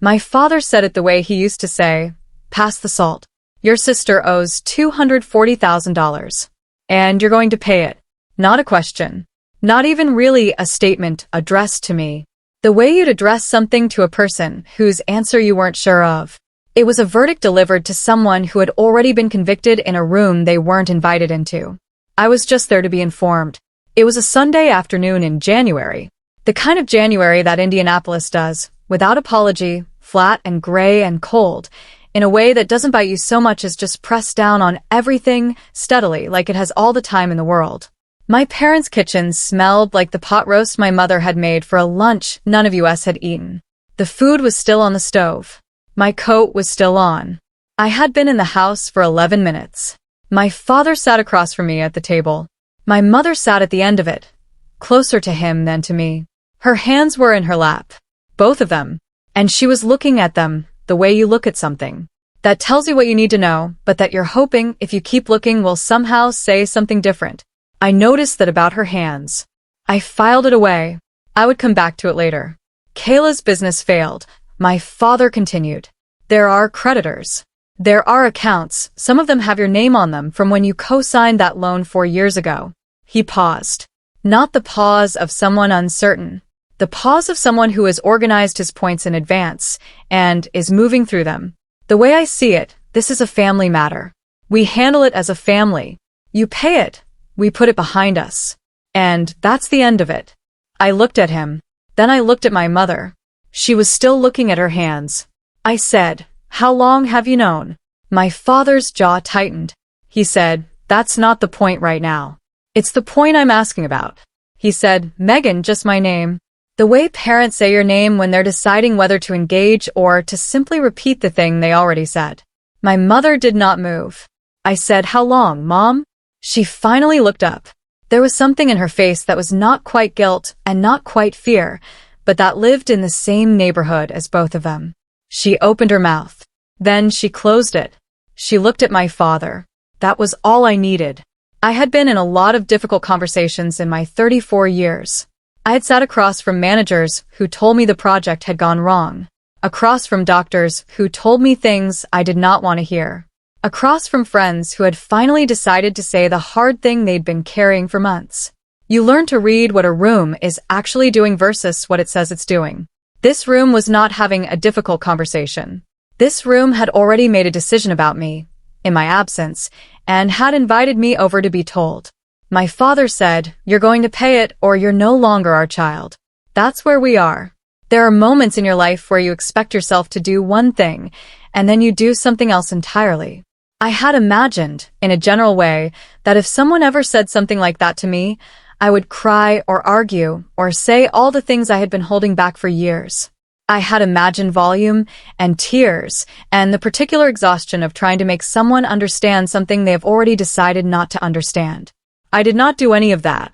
My father said it the way he used to say, "Pass the salt. Your sister owes $240,000. And you're going to pay it." Not a question. Not even really a statement addressed to me. The way you'd address something to a person whose answer you weren't sure of. It was a verdict delivered to someone who had already been convicted in a room they weren't invited into. I was just there to be informed. It was a Sunday afternoon in January. The kind of January that Indianapolis does, without apology, flat and gray and cold, in a way that doesn't bite you so much as just press down on everything steadily like it has all the time in the world. My parents' kitchen smelled like the pot roast my mother had made for a lunch none of us had eaten. The food was still on the stove. My coat was still on. I had been in the house for 11 minutes. My father sat across from me at the table. My mother sat at the end of it, closer to him than to me. Her hands were in her lap, both of them, and she was looking at them the way you look at something that tells you what you need to know, but that you're hoping if you keep looking will somehow say something different. I noticed that about her hands. I filed it away. I would come back to it later. Kayla's business failed. My father continued. There are creditors. There are accounts. Some of them have your name on them from when you co-signed that loan 4 years ago. He paused. Not the pause of someone uncertain. The pause of someone who has organized his points in advance and is moving through them. The way I see it, this is a family matter. We handle it as a family. You pay it. We put it behind us. And that's the end of it. I looked at him. Then I looked at my mother. She was still looking at her hands. I said, "How long have you known?" My father's jaw tightened. He said, "That's not the point right now. It's the point I'm asking about." He said, "Megan, just my name." The way parents say your name when they're deciding whether to engage or to simply repeat the thing they already said. My mother did not move. I said, "How long, Mom?" She finally looked up. There was something in her face that was not quite guilt and not quite fear, but that lived in the same neighborhood as both of them. She opened her mouth. Then she closed it. She looked at my father. That was all I needed. I had been in a lot of difficult conversations in my 34 years. I had sat across from managers who told me the project had gone wrong. Across from doctors who told me things I did not want to hear. Across from friends who had finally decided to say the hard thing they'd been carrying for months. You learn to read what a room is actually doing versus what it says it's doing. This room was not having a difficult conversation. This room had already made a decision about me, in my absence, and had invited me over to be told. My father said, "You're going to pay it or you're no longer our child." That's where we are. There are moments in your life where you expect yourself to do one thing, and then you do something else entirely. I had imagined, in a general way, that if someone ever said something like that to me, I would cry or argue or say all the things I had been holding back for years. I had imagined volume and tears and the particular exhaustion of trying to make someone understand something they have already decided not to understand. I did not do any of that.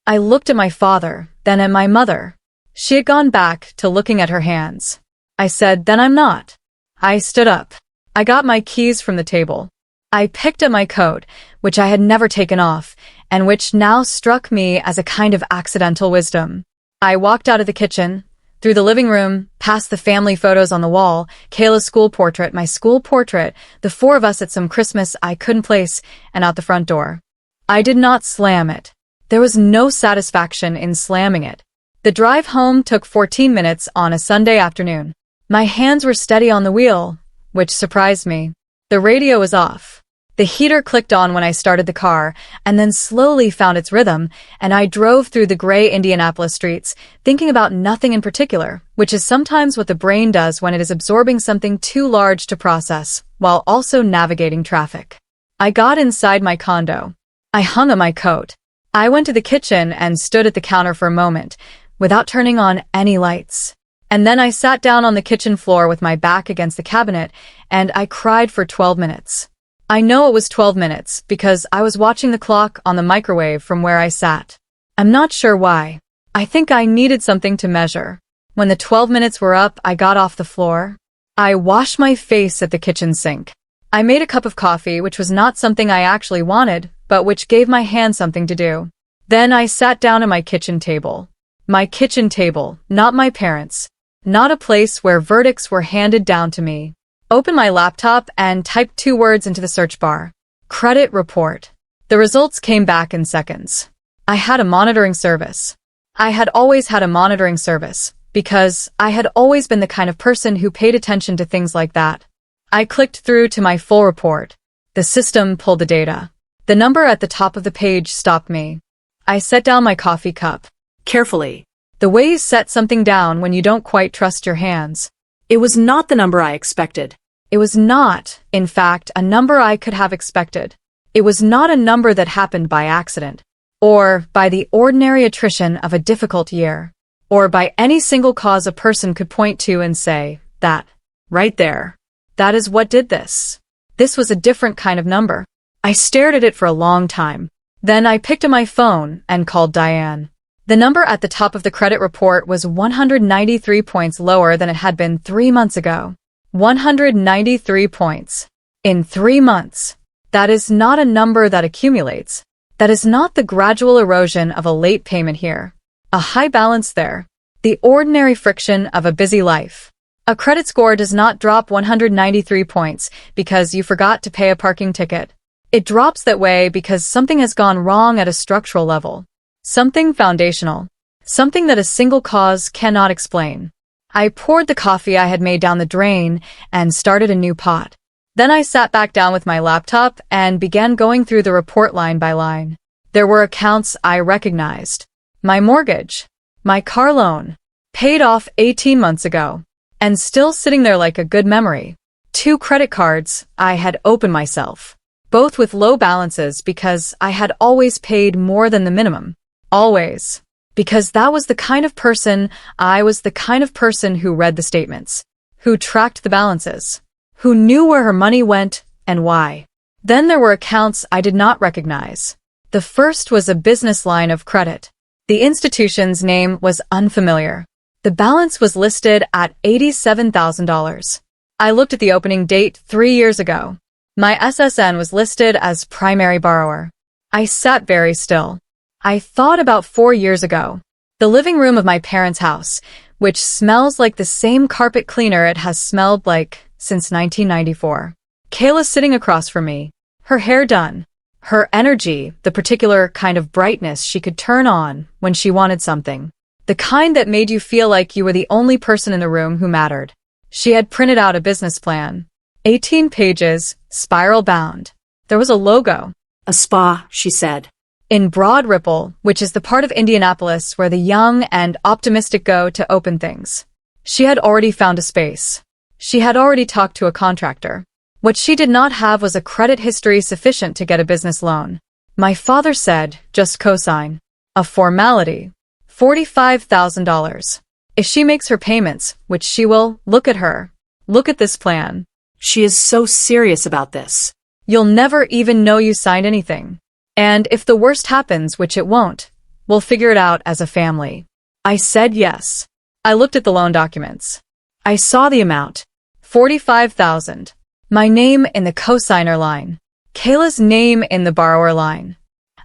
I looked at my father, then at my mother. She had gone back to looking at her hands. I said, "Then I'm not." I stood up. I got my keys from the table. I picked up my coat, which I had never taken off, and which now struck me as a kind of accidental wisdom. I walked out of the kitchen, through the living room, past the family photos on the wall, Kayla's school portrait, my school portrait, the four of us at some Christmas I couldn't place, and out the front door. I did not slam it. There was no satisfaction in slamming it. The drive home took 14 minutes on a Sunday afternoon. My hands were steady on the wheel, which surprised me. The radio was off. The heater clicked on when I started the car, and then slowly found its rhythm, and I drove through the gray Indianapolis streets, thinking about nothing in particular, which is sometimes what the brain does when it is absorbing something too large to process, while also navigating traffic. I got inside my condo. I hung up my coat. I went to the kitchen and stood at the counter for a moment, without turning on any lights. And then I sat down on the kitchen floor with my back against the cabinet, and I cried for 12 minutes. I know it was 12 minutes because I was watching the clock on the microwave from where I sat. I'm not sure why. I think I needed something to measure. When the 12 minutes were up, I got off the floor. I washed my face at the kitchen sink. I made a cup of coffee, which was not something I actually wanted, but which gave my hand something to do. Then I sat down at my kitchen table. My kitchen table, not my parents'. not a place where verdicts were handed down to me. Opened my laptop and typed 2 words into the search bar. Credit report. The results came back in seconds. I had a monitoring service. I had always had a monitoring service, because I had always been the kind of person who paid attention to things like that. I clicked through to my full report. The system pulled the data. The number at the top of the page stopped me. I set down my coffee cup. Carefully. The way you set something down when you don't quite trust your hands. It was not the number I expected. It was not, in fact, a number I could have expected. It was not a number that happened by accident, or by the ordinary attrition of a difficult year, or by any single cause a person could point to and say, that, right there, that is what did this. This was a different kind of number. I stared at it for a long time. Then I picked up my phone and called Diane. The number at the top of the credit report was 193 points lower than it had been 3 months ago. 193 points. In 3 months. That is not a number that accumulates. That is not the gradual erosion of a late payment here. A high balance there. The ordinary friction of a busy life. A credit score does not drop 193 points because you forgot to pay a parking ticket. It drops that way because something has gone wrong at a structural level. Something foundational. Something that a single cause cannot explain. I poured the coffee I had made down the drain and started a new pot. Then I sat back down with my laptop and began going through the report line by line. There were accounts I recognized. My mortgage. My car loan. Paid off 18 months ago. And still sitting there like a good memory. 2 credit cards I had opened myself. Both with low balances because I had always paid more than the minimum. Always. Because that was the kind of person I was, the kind of person who read the statements, who tracked the balances, who knew where her money went and why. Then there were accounts I did not recognize. The first was a business line of credit. The institution's name was unfamiliar. The balance was listed at $87,000. I looked at the opening date 3 years ago. My SSN was listed as primary borrower. I sat very still. I thought about 4 years ago. The living room of my parents' house, which smells like the same carpet cleaner it has smelled like since 1994. Kayla sitting across from me, her hair done. Her energy, the particular kind of brightness she could turn on when she wanted something. The kind that made you feel like you were the only person in the room who mattered. She had printed out a business plan. 18 pages, spiral bound. There was a logo. A spa, she said. In Broad Ripple, which is the part of Indianapolis where the young and optimistic go to open things. She had already found a space. She had already talked to a contractor. What she did not have was a credit history sufficient to get a business loan. My father said, just cosign. A formality. $45,000. If she makes her payments, which she will, look at her. Look at this plan. She is so serious about this. You'll never even know you signed anything. And if the worst happens, which it won't, we'll figure it out as a family. I said yes. I looked at the loan documents. I saw the amount. $45,000. My name in the cosigner line. Kayla's name in the borrower line.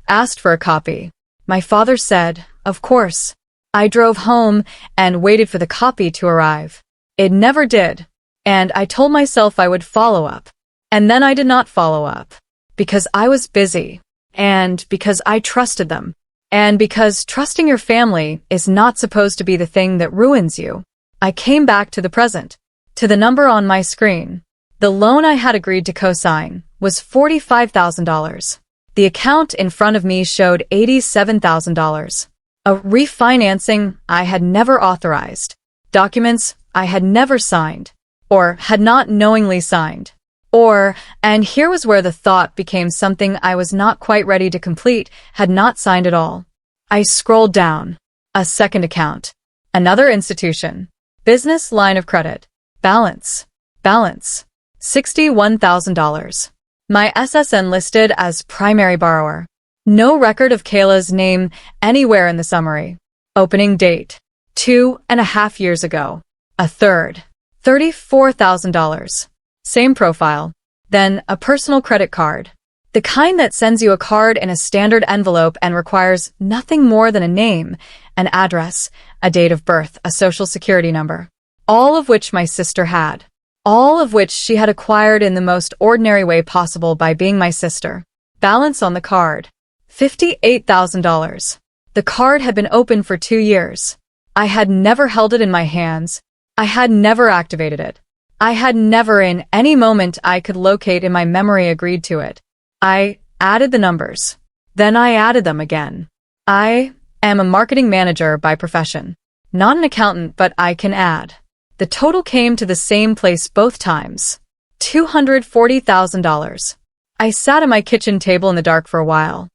Asked for a copy. My father said, of course. I drove home and waited for the copy to arrive. It never did. And I told myself I would follow up. And then I did not follow up. Because I was busy. And because I trusted them. And because trusting your family is not supposed to be the thing that ruins you. I came back to the present. To the number on my screen. The loan I had agreed to co-sign was $45,000. The account in front of me showed $87,000. A refinancing I had never authorized. Documents I had never signed. Or had not knowingly signed. Or, and here was where the thought became something I was not quite ready to complete, had not signed at all. I scrolled down. A second account. Another institution. Business line of credit. Balance. Balance. $61,000. My SSN listed as primary borrower. No record of Kayla's name anywhere in the summary. Opening date. 2.5 years ago. A third. $34,000. Same profile. Then a personal credit card. The kind that sends you a card in a standard envelope and requires nothing more than a name, an address, a date of birth, a social security number. all of which my sister had. All of which she had acquired in the most ordinary way possible by being my sister. Balance on the card. $58,000. The card had been open for 2 years. I had never held it in my hands. I had never activated it. I had never in any moment I could locate in my memory agreed to it. I added the numbers. Then I added them again. I am a marketing manager by profession. Not an accountant, but I can add. The total came to the same place both times. $240,000. I sat at my kitchen table in the dark for a while.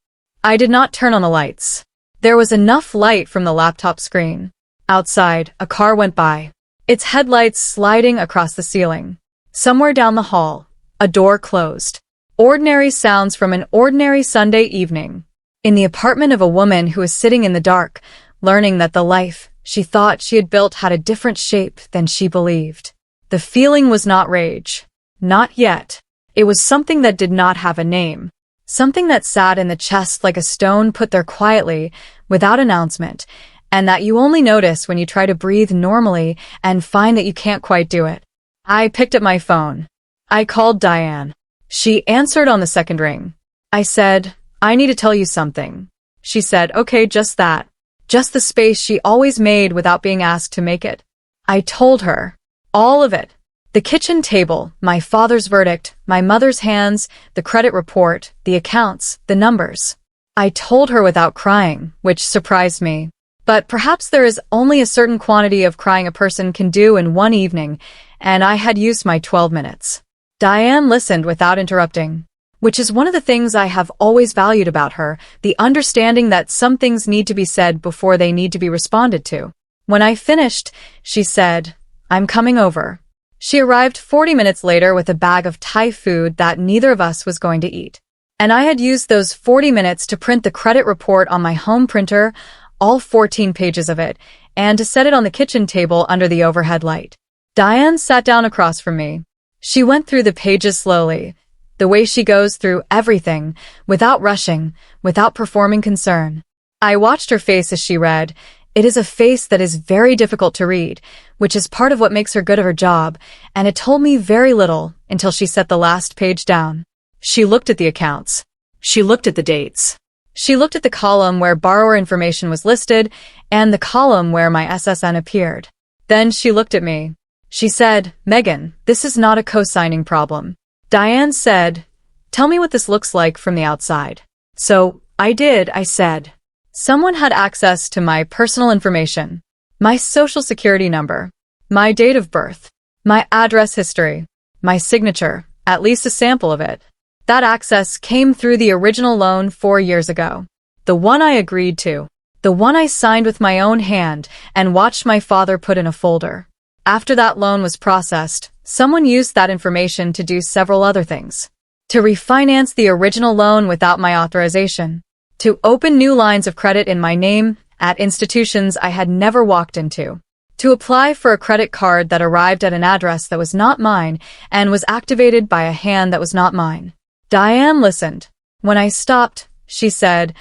I did not turn on the lights. There was enough light from the laptop screen. Outside, a car went by, its headlights sliding across the ceiling. Somewhere down the hall, a door closed. Ordinary sounds from an ordinary Sunday evening. In the apartment of a woman who was sitting in the dark, learning that the life she thought she had built had a different shape than she believed. The feeling was not rage. Not yet. It was something that did not have a name. Something that sat in the chest like a stone put there quietly, without announcement, and that you only notice when you try to breathe normally and find that you can't quite do it. I picked up my phone. I called Diane. She answered on the second ring. I said, "I need to tell you something." She said, "Okay, just that." Just the space she always made without being asked to make it. I told her. All of it. The kitchen table, my father's verdict, my mother's hands, the credit report, the accounts, the numbers. I told her without crying, which surprised me. But perhaps there is only a certain quantity of crying a person can do in one evening, and I had used my 12 minutes. Diane listened without interrupting, which is one of the things I have always valued about her, the understanding that some things need to be said before they need to be responded to. When I finished, she said, "I'm coming over." She arrived 40 minutes later with a bag of Thai food that neither of us was going to eat. And I had used those 40 minutes to print the credit report on my home printer, all 14 pages of it, and to set it on the kitchen table under the overhead light. Diane sat down across from me. She went through the pages slowly, the way she goes through everything, without rushing, without performing concern. I watched her face as she read. It is a face that is very difficult to read, which is part of what makes her good at her job, and it told me very little until she set the last page down. She looked at the accounts. She looked at the dates. She looked at the column where borrower information was listed and the column where my SSN appeared. Then she looked at me. She said, "Megan, this is not a co-signing problem." Diane said, "Tell me what this looks like from the outside." So, I did, I said. Someone had access to my personal information, my social security number, my date of birth, my address history, my signature, at least a sample of it. That access came through the original loan 4 years ago. The one I agreed to. The one I signed with my own hand and watched my father put in a folder. After that loan was processed, someone used that information to do several other things. To refinance the original loan without my authorization. To open new lines of credit in my name at institutions I had never walked into. To apply for a credit card that arrived at an address that was not mine and was activated by a hand that was not mine. Diane listened. When I stopped, she said,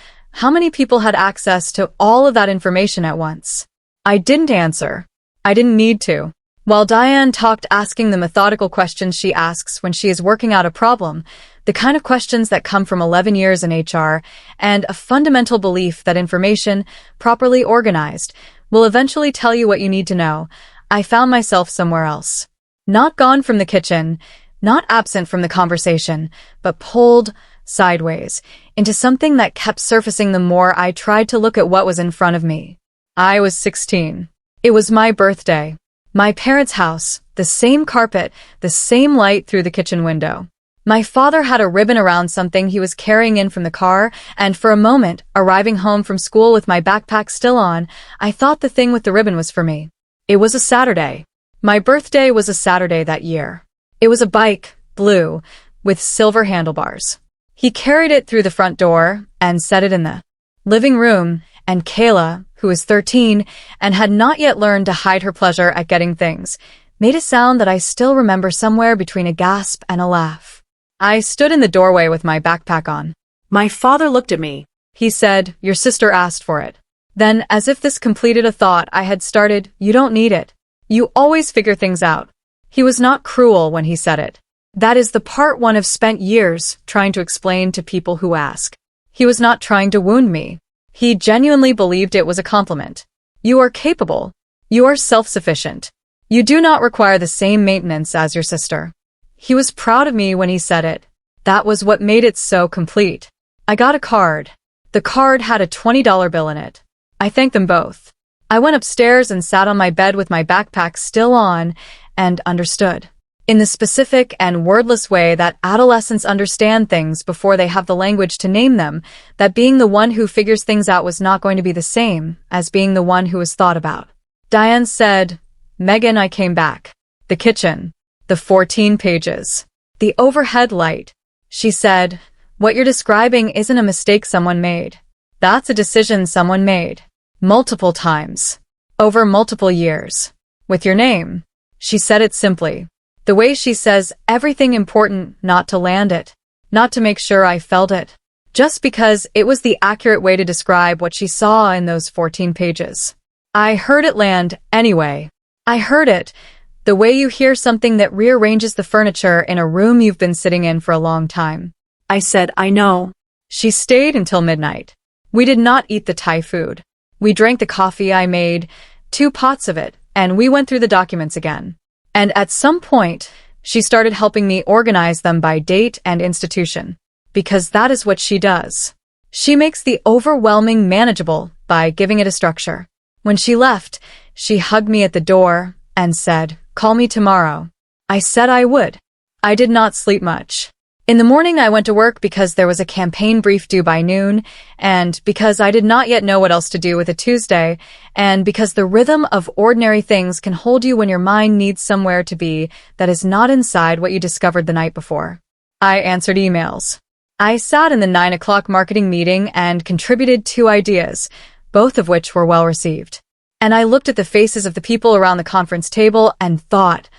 "How many people had access to all of that information at once?" I didn't answer. I didn't need to. While Diane talked, asking the methodical questions she asks when she is working out a problem, the kind of questions that come from 11 years in HR, and a fundamental belief that information, properly organized, will eventually tell you what you need to know, I found myself somewhere else. Not gone from the kitchen, not absent from the conversation, but pulled sideways into something that kept surfacing the more I tried to look at what was in front of me. I was 16. It was my birthday. My parents' house, the same carpet, the same light through the kitchen window. My father had a ribbon around something he was carrying in from the car, and for a moment, arriving home from school with my backpack still on, I thought the thing with the ribbon was for me. It was a Saturday. My birthday was a Saturday that year. It was a bike, blue, with silver handlebars. He carried it through the front door and set it in the living room, and Kayla, who was 13 and had not yet learned to hide her pleasure at getting things, made a sound that I still remember somewhere between a gasp and a laugh. I stood in the doorway with my backpack on. My father looked at me. He said, "Your sister asked for it." Then, as if this completed a thought I had started, "You don't need it." You always figure things out. He was not cruel when he said it. That is the part one have spent years trying to explain to people who ask. He was not trying to wound me. He genuinely believed it was a compliment. You are capable. You are self-sufficient. You do not require the same maintenance as your sister. He was proud of me when he said it. That was what made it so complete. I got a card. The card had a $20 bill in it. I thanked them both. I went upstairs and sat on my bed with my backpack still on and understood. In the specific and wordless way that adolescents understand things before they have the language to name them, that being the one who figures things out was not going to be the same as being the one who was thought about. Diane said, Megan, I came back. The kitchen. The 14 pages. The overhead light. She said, what you're describing isn't a mistake someone made. That's a decision someone made. Multiple times. Over multiple years. With your name. She said it simply. The way she says everything important not to land it. Not to make sure I felt it. Just because it was the accurate way to describe what she saw in those 14 pages. I heard it land anyway. I heard it. The way you hear something that rearranges the furniture in a room you've been sitting in for a long time. I said, I know. She stayed until midnight. We did not eat the Thai food. We drank the coffee I made, 2 pots of it, and we went through the documents again. And at some point, she started helping me organize them by date and institution. Because that is what she does. She makes the overwhelming manageable by giving it a structure. When she left, she hugged me at the door and said, call me tomorrow. I said I would. I did not sleep much. In the morning I went to work because there was a campaign brief due by noon, and because I did not yet know what else to do with a Tuesday, and because the rhythm of ordinary things can hold you when your mind needs somewhere to be that is not inside what you discovered the night before. I answered emails. I sat in the 9 o'clock marketing meeting and contributed 2 ideas, both of which were well received. And I looked at the faces of the people around the conference table and thought,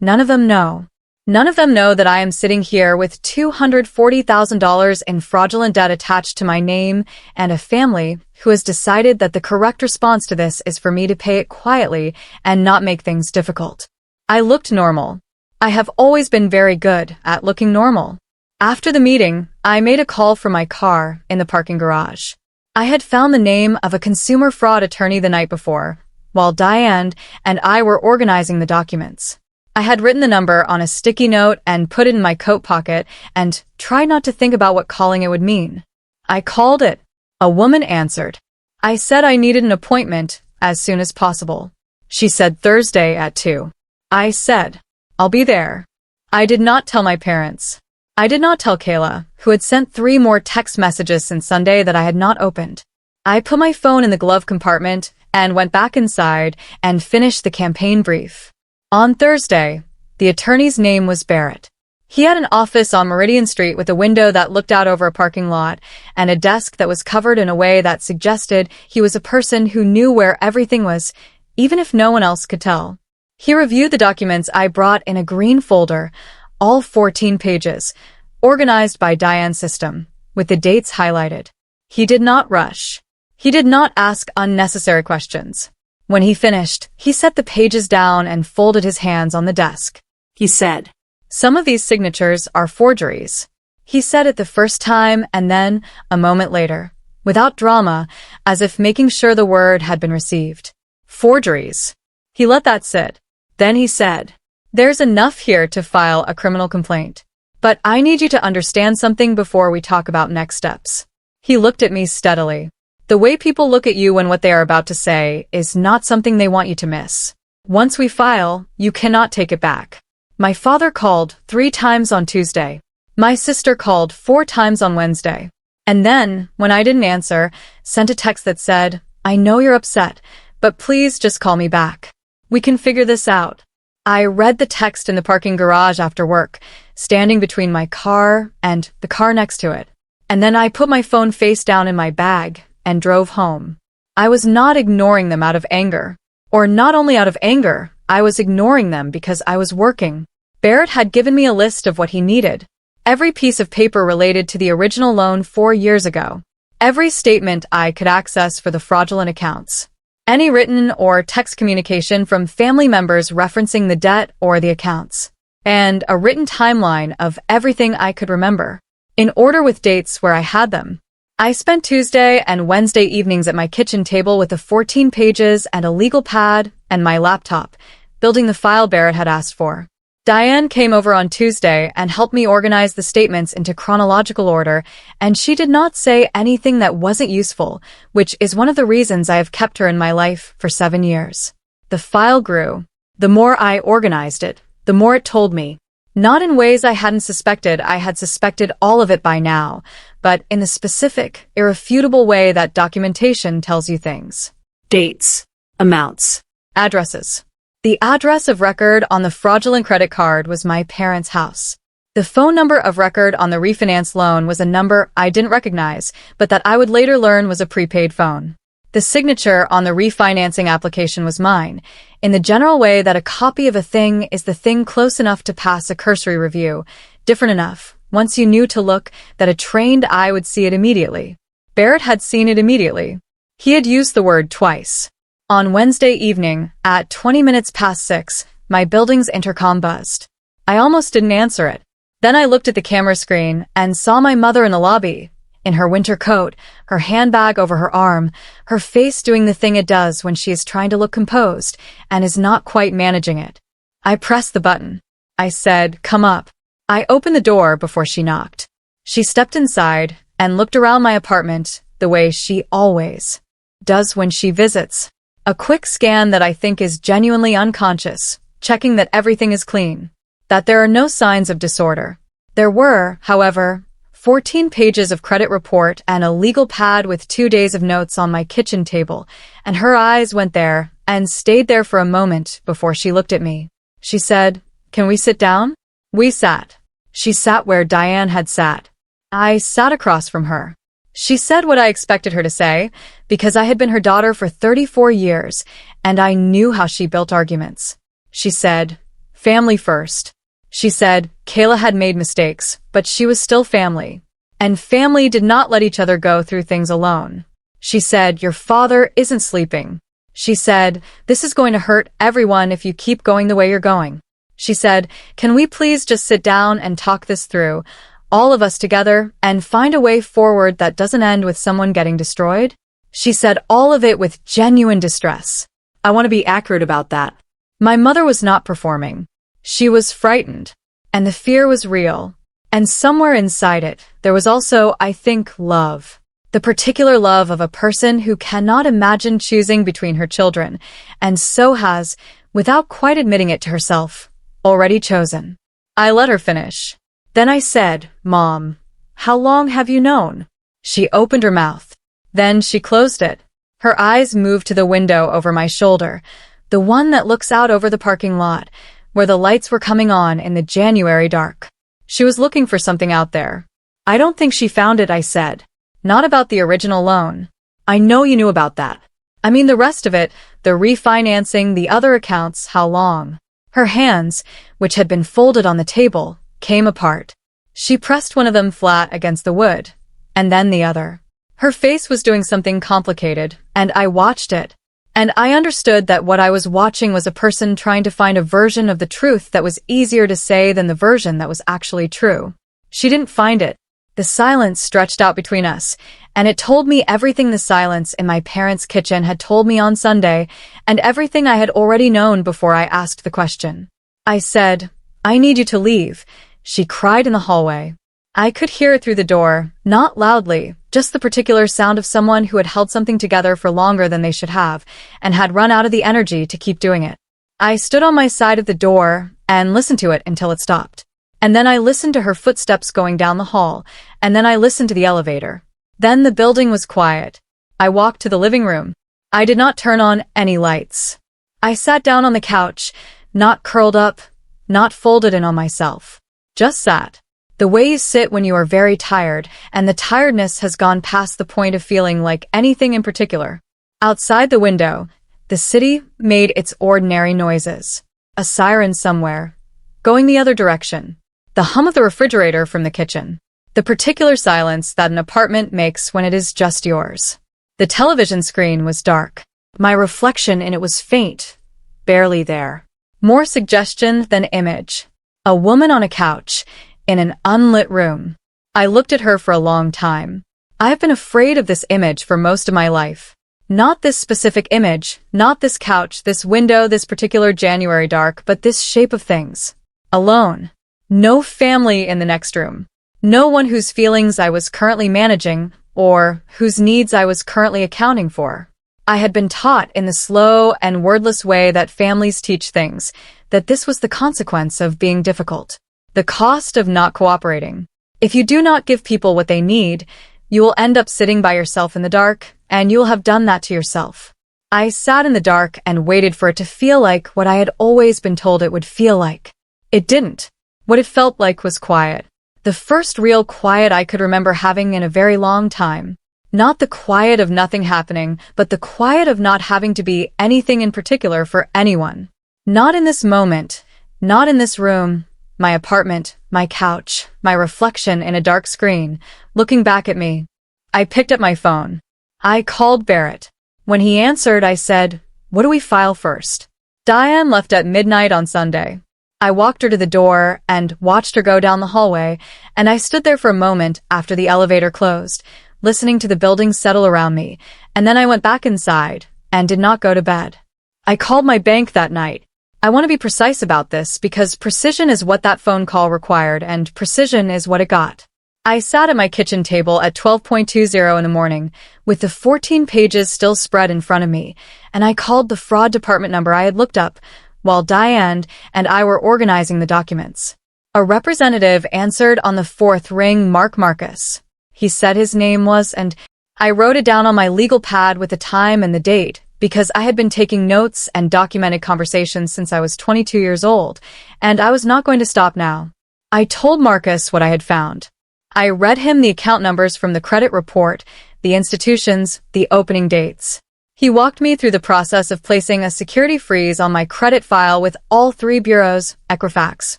none of them know. None of them know that I am sitting here with $240,000 in fraudulent debt attached to my name and a family who has decided that the correct response to this is for me to pay it quietly and not make things difficult. I looked normal. I have always been very good at looking normal. After the meeting, I made a call from my car in the parking garage. I had found the name of a consumer fraud attorney the night before, while Diane and I were organizing the documents. I had written the number on a sticky note and put it in my coat pocket and tried not to think about what calling it would mean. I called it. A woman answered. I said I needed an appointment as soon as possible. She said Thursday at 2. I said, I'll be there. I did not tell my parents. I did not tell Kayla, who had sent 3 more text messages since Sunday that I had not opened. I put my phone in the glove compartment and went back inside and finished the campaign brief. On Thursday, the attorney's name was Barrett. He had an office on Meridian Street with a window that looked out over a parking lot and a desk that was covered in a way that suggested he was a person who knew where everything was, even if no one else could tell. He reviewed the documents I brought in a green folder, all 14 pages, organized by Diane's system, with the dates highlighted. He did not rush. He did not ask unnecessary questions. When he finished, he set the pages down and folded his hands on the desk. He said, some of these signatures are forgeries. He said it the first time and then, a moment later, without drama, as if making sure the word had been received. Forgeries. He let that sit. Then he said, there's enough here to file a criminal complaint. But I need you to understand something before we talk about next steps. He looked at me steadily. The way people look at you when what they are about to say is not something they want you to miss. Once we file, you cannot take it back. My father called 3 times on Tuesday. My sister called 4 times on Wednesday. And then, when I didn't answer, sent a text that said, I know you're upset, but please just call me back. We can figure this out. I read the text in the parking garage after work, standing between my car and the car next to it. And then I put my phone face down in my bag and drove home. I was not ignoring them out of anger. Or not only out of anger, I was ignoring them because I was working. Barrett had given me a list of what he needed. Every piece of paper related to the original loan 4 years ago. Every statement I could access for the fraudulent accounts. Any written or text communication from family members referencing the debt or the accounts. And a written timeline of everything I could remember, in order with dates where I had them. I spent Tuesday and Wednesday evenings at my kitchen table with the 14 pages and a legal pad and my laptop, building the file Barrett had asked for. Diane came over on Tuesday and helped me organize the statements into chronological order, and she did not say anything that wasn't useful, which is one of the reasons I have kept her in my life for 7 years. The file grew. The more I organized it, the more it told me. Not in ways I hadn't suspected. I had suspected all of it by now, but in the specific, irrefutable way that documentation tells you things. Dates. Amounts. Addresses. The address of record on the fraudulent credit card was my parents' house. The phone number of record on the refinance loan was a number I didn't recognize, but that I would later learn was a prepaid phone. The signature on the refinancing application was mine, in the general way that a copy of a thing is the thing close enough to pass a cursory review, different enough, once you knew to look, that a trained eye would see it immediately. Barrett had seen it immediately. He had used the word twice. On Wednesday evening, at 20 minutes past 6, my building's intercom buzzed. I almost didn't answer it. Then I looked at the camera screen and saw my mother in the lobby, in her winter coat, her handbag over her arm, her face doing the thing it does when she is trying to look composed and is not quite managing it. I pressed the button. I said, "Come up." I opened the door before she knocked. She stepped inside and looked around my apartment the way she always does when she visits. A quick scan that I think is genuinely unconscious, checking that everything is clean, that there are no signs of disorder. There were, however, 14 pages of credit report and a legal pad with 2 days of notes on my kitchen table, and her eyes went there and stayed there for a moment before she looked at me. She said, "Can we sit down?" We sat. She sat where Diane had sat. I sat across from her. She said what I expected her to say, because I had been her daughter for 34 years, and I knew how she built arguments. She said, "Family first." She said, Kayla had made mistakes, but she was still family. And family did not let each other go through things alone. She said, "Your father isn't sleeping." She said, "This is going to hurt everyone if you keep going the way you're going." She said, "Can we please just sit down and talk this through, all of us together, and find a way forward that doesn't end with someone getting destroyed?" She said all of it with genuine distress. I want to be accurate about that. My mother was not performing. She was frightened, and the fear was real. And somewhere inside it, there was also, I think, love. The particular love of a person who cannot imagine choosing between her children, and so has, without quite admitting it to herself, already chosen. I let her finish. Then I said, "Mom, how long have you known?" She opened her mouth. Then she closed it. Her eyes moved to the window over my shoulder, the one that looks out over the parking lot, where the lights were coming on in the January dark. She was looking for something out there. "I don't think she found it," I said. "Not about the original loan." "I know you knew about that." "I mean the rest of it, the refinancing, the other accounts, how long?" Her hands, which had been folded on the table, came apart. She pressed one of them flat against the wood, and then the other. Her face was doing something complicated, and I watched it. And I understood that what I was watching was a person trying to find a version of the truth that was easier to say than the version that was actually true. She didn't find it. The silence stretched out between us, and it told me everything the silence in my parents' kitchen had told me on Sunday, and everything I had already known before I asked the question. I said, "I need you to leave," she cried in the hallway. I could hear it through the door, not loudly, just the particular sound of someone who had held something together for longer than they should have, and had run out of the energy to keep doing it. I stood on my side of the door and listened to it until it stopped. And then I listened to her footsteps going down the hall, and then I listened to the elevator. Then the building was quiet. I walked to the living room. I did not turn on any lights. I sat down on the couch, not curled up, not folded in on myself. Just sat. The way you sit when you are very tired, and the tiredness has gone past the point of feeling like anything in particular. Outside the window, the city made its ordinary noises. A siren somewhere, going the other direction. The hum of the refrigerator from the kitchen. The particular silence that an apartment makes when it is just yours. The television screen was dark. My reflection in it was faint, barely there. More suggestion than image. A woman on a couch, in an unlit room. I looked at her for a long time. I have been afraid of this image for most of my life. Not this specific image, not this couch, this window, this particular January dark, but this shape of things. Alone. No family in the next room. No one whose feelings I was currently managing, or whose needs I was currently accounting for. I had been taught in the slow and wordless way that families teach things, that this was the consequence of being difficult. The cost of not cooperating. If you do not give people what they need, you will end up sitting by yourself in the dark, and you will have done that to yourself. I sat in the dark and waited for it to feel like what I had always been told it would feel like. It didn't. What it felt like was quiet. The first real quiet I could remember having in a very long time. Not the quiet of nothing happening, but the quiet of not having to be anything in particular for anyone. Not in this moment, not in this room, my apartment, my couch, my reflection in a dark screen, looking back at me. I picked up my phone. I called Barrett. When he answered, I said, "What do we file first?" Diane left at midnight on Sunday. I walked her to the door and watched her go down the hallway, and I stood there for a moment after the elevator closed, listening to the building settle around me, and then I went back inside and did not go to bed. I called my bank that night. I want to be precise about this because precision is what that phone call required and precision is what it got. I sat at my kitchen table at 12:20 in the morning with the 14 pages still spread in front of me, and I called the fraud department number I had looked up while Diane and I were organizing the documents. A representative answered on the fourth ring, Mark Marcus. He said his name was, and I wrote it down on my legal pad with the time and the date, because I had been taking notes and documented conversations since I was 22 years old, and I was not going to stop now. I told Marcus what I had found. I read him the account numbers from the credit report, the institutions, the opening dates. He walked me through the process of placing a security freeze on my credit file with all three bureaus, Equifax,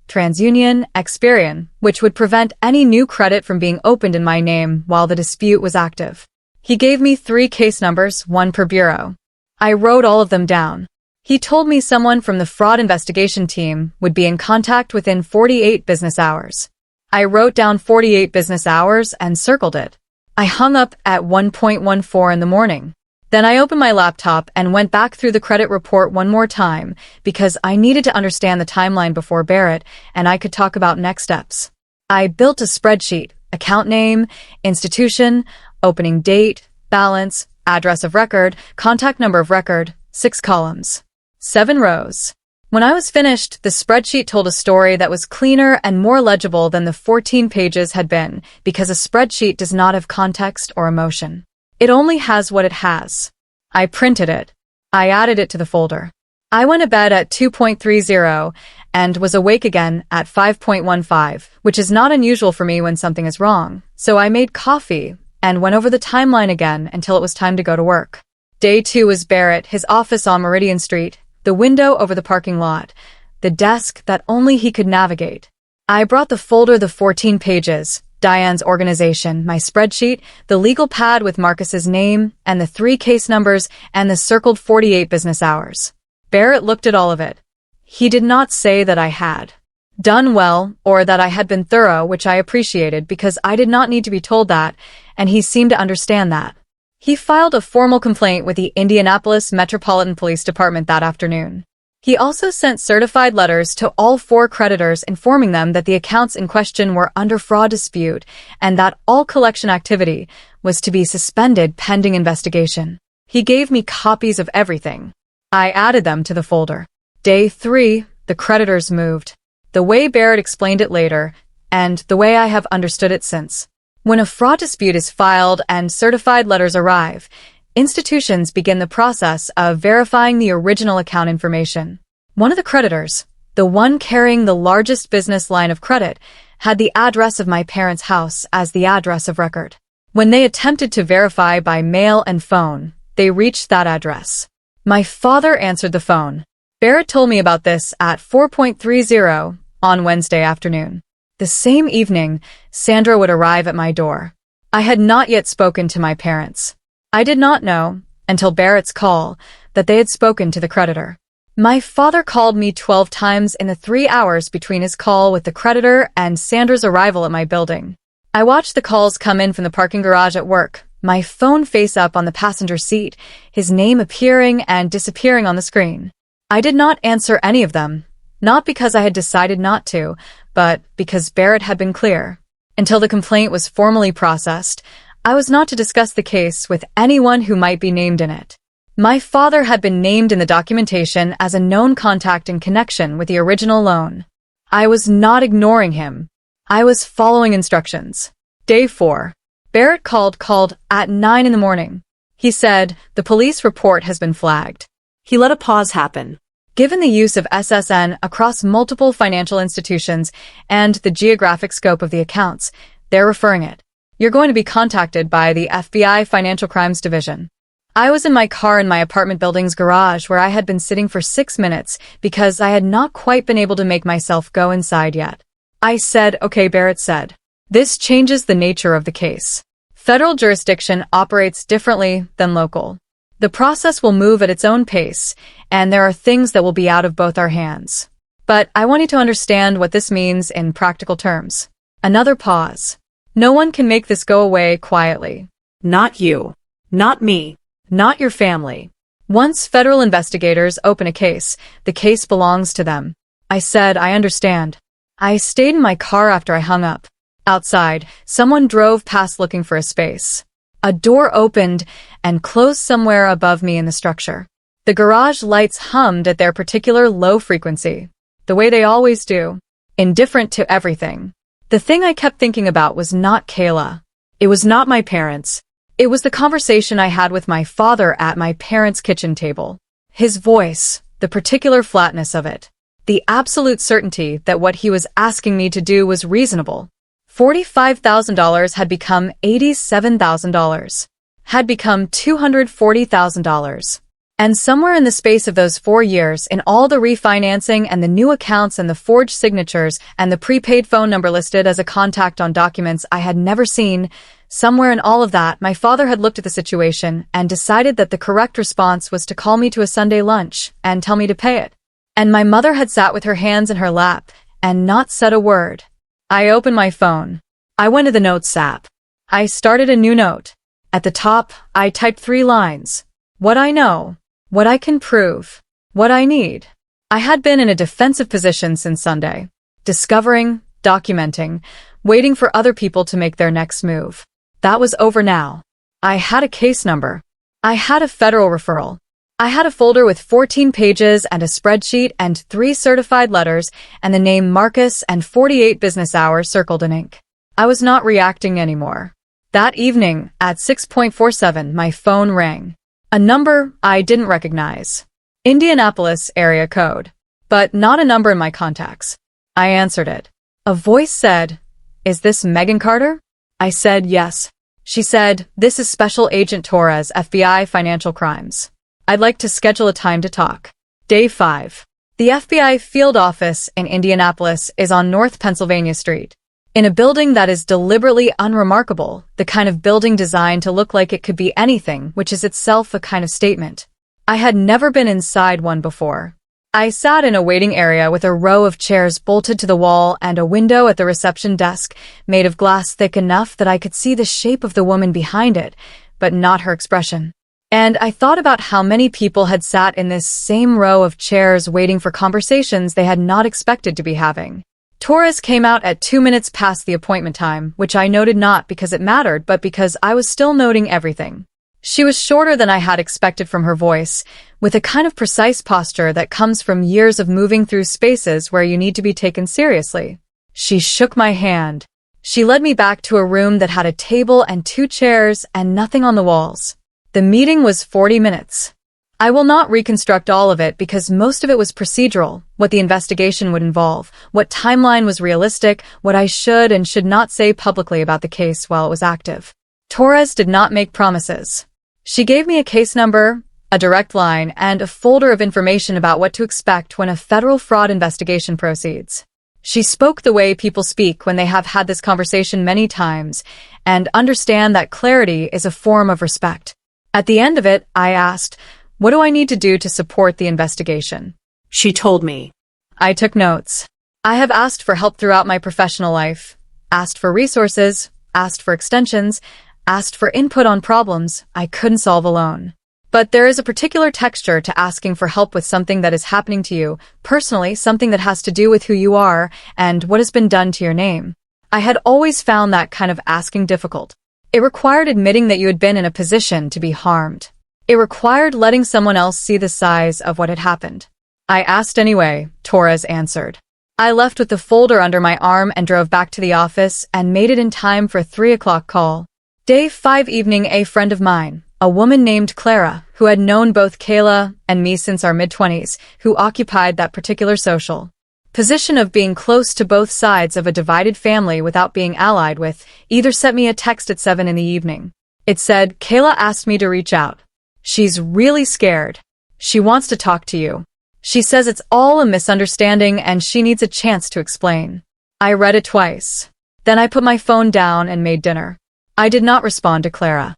TransUnion, Experian, which would prevent any new credit from being opened in my name while the dispute was active. He gave me 3 case numbers, 1 per bureau. I wrote all of them down. He told me someone from the fraud investigation team would be in contact within 48 business hours. I wrote down 48 business hours and circled it. I hung up at 1:14 in the morning. Then I opened my laptop and went back through the credit report one more time because I needed to understand the timeline before Barrett and I could talk about next steps. I built a spreadsheet, account name, institution, opening date, balance, address of record, contact number of record, 6 columns, 7 rows. When I was finished, the spreadsheet told a story that was cleaner and more legible than the 14 pages had been because a spreadsheet does not have context or emotion. It only has what it has. I printed it. I added it to the folder. I went to bed at 2:30 and was awake again at 5:15, which is not unusual for me when something is wrong. So I made coffee and went over the timeline again until it was time to go to work. Day 2 was Barrett, his office on Meridian Street, the window over the parking lot, the desk that only he could navigate. I brought the folder, the 14 pages, Diane's organization, my spreadsheet, the legal pad with Marcus's name, and the 3 case numbers, and the circled 48 business hours. Barrett looked at all of it. He did not say that I had done well or that I had been thorough, which I appreciated because I did not need to be told that, and he seemed to understand that. He filed a formal complaint with the Indianapolis Metropolitan Police Department that afternoon. He also sent certified letters to all 4 creditors informing them that the accounts in question were under fraud dispute and that all collection activity was to be suspended pending investigation. He gave me copies of everything. I added them to the folder. Day 3, the creditors moved. The way Barrett explained it later, and the way I have understood it since. When a fraud dispute is filed and certified letters arrive, institutions begin the process of verifying the original account information. One of the creditors, the one carrying the largest business line of credit, had the address of my parents' house as the address of record. When they attempted to verify by mail and phone, they reached that address. My father answered the phone. Barrett told me about this at 4:30 on Wednesday afternoon. The same evening, Sandra would arrive at my door. I had not yet spoken to my parents. I did not know, until Barrett's call, that they had spoken to the creditor. My father called me 12 times in the 3 hours between his call with the creditor and Sandra's arrival at my building. I watched the calls come in from the parking garage at work, my phone face up on the passenger seat, his name appearing and disappearing on the screen. I did not answer any of them, not because I had decided not to, but because Barrett had been clear. Until the complaint was formally processed, I was not to discuss the case with anyone who might be named in it. My father had been named in the documentation as a known contact in connection with the original loan. I was not ignoring him. I was following instructions. Day 4. Barrett called at 9 in the morning. He said, "The police report has been flagged." He let a pause happen. Given the use of SSN across multiple financial institutions and the geographic scope of the accounts, they're referring it. You're going to be contacted by the FBI Financial Crimes Division. I was in my car in my apartment building's garage where I had been sitting for 6 minutes because I had not quite been able to make myself go inside yet. I said, "Okay," Barrett said. "This changes the nature of the case. Federal jurisdiction operates differently than local. The process will move at its own pace, and there are things that will be out of both our hands. But I want you to understand what this means in practical terms." Another pause. "No one can make this go away quietly. Not you. Not me. Not your family. Once federal investigators open a case, the case belongs to them." I said, "I understand." I stayed in my car after I hung up. Outside, someone drove past looking for a space. A door opened and closed somewhere above me in the structure. The garage lights hummed at their particular low frequency, the way they always do, indifferent to everything. The thing I kept thinking about was not Kayla. It was not my parents. It was the conversation I had with my father at my parents' kitchen table. His voice, the particular flatness of it, the absolute certainty that what he was asking me to do was reasonable. $45,000 had become $87,000, had become $240,000. And somewhere in the space of those 4 years, in all the refinancing and the new accounts and the forged signatures and the prepaid phone number listed as a contact on documents I had never seen, somewhere in all of that, my father had looked at the situation and decided that the correct response was to call me to a Sunday lunch and tell me to pay it. And my mother had sat with her hands in her lap and not said a word. I opened my phone. I went to the Notes app. I started a new note. At the top, I typed 3 lines. What I know. What I can prove. What I need. I had been in a defensive position since Sunday. Discovering, documenting, waiting for other people to make their next move. That was over now. I had a case number. I had a federal referral. I had a folder with 14 pages and a spreadsheet and 3 certified letters and the name Marcus and 48 business hours circled in ink. I was not reacting anymore. That evening, at 6:47, my phone rang. A number I didn't recognize. Indianapolis area code. But not a number in my contacts. I answered it. A voice said, "Is this Megan Carter?" I said yes. She said, "This is Special Agent Torres, FBI Financial Crimes. I'd like to schedule a time to talk." Day 5. The FBI field office in Indianapolis is on North Pennsylvania Street. In a building that is deliberately unremarkable, the kind of building designed to look like it could be anything, which is itself a kind of statement. I had never been inside one before. I sat in a waiting area with a row of chairs bolted to the wall and a window at the reception desk made of glass thick enough that I could see the shape of the woman behind it, but not her expression. And I thought about how many people had sat in this same row of chairs waiting for conversations they had not expected to be having. Torres came out at 2 minutes past the appointment time, which I noted not because it mattered, but because I was still noting everything. She was shorter than I had expected from her voice, with a kind of precise posture that comes from years of moving through spaces where you need to be taken seriously. She shook my hand. She led me back to a room that had a table and 2 chairs and nothing on the walls. The meeting was 40 minutes. I will not reconstruct all of it because most of it was procedural, what the investigation would involve, what timeline was realistic, what I should and should not say publicly about the case while it was active. Torres did not make promises. She gave me a case number, a direct line, and a folder of information about what to expect when a federal fraud investigation proceeds. She spoke the way people speak when they have had this conversation many times, and understand that clarity is a form of respect. At the end of it, I asked, what do I need to do to support the investigation? She told me. I took notes. I have asked for help throughout my professional life, asked for resources, asked for extensions, asked for input on problems I couldn't solve alone. But there is a particular texture to asking for help with something that is happening to you, personally, something that has to do with who you are and what has been done to your name. I had always found that kind of asking difficult. It required admitting that you had been in a position to be harmed. It required letting someone else see the size of what had happened. I asked anyway, Torres answered. I left with the folder under my arm and drove back to the office and made it in time for a 3 o'clock call. Day 5 evening, a friend of mine, a woman named Clara, who had known both Kayla and me since our mid-20s, who occupied that particular social position of being close to both sides of a divided family without being allied with, either sent me a text at 7 in the evening. It said, Kayla asked me to reach out. She's really scared. She wants to talk to you. She says it's all a misunderstanding and she needs a chance to explain. I read it twice. Then I put my phone down and made dinner. I did not respond to Clara.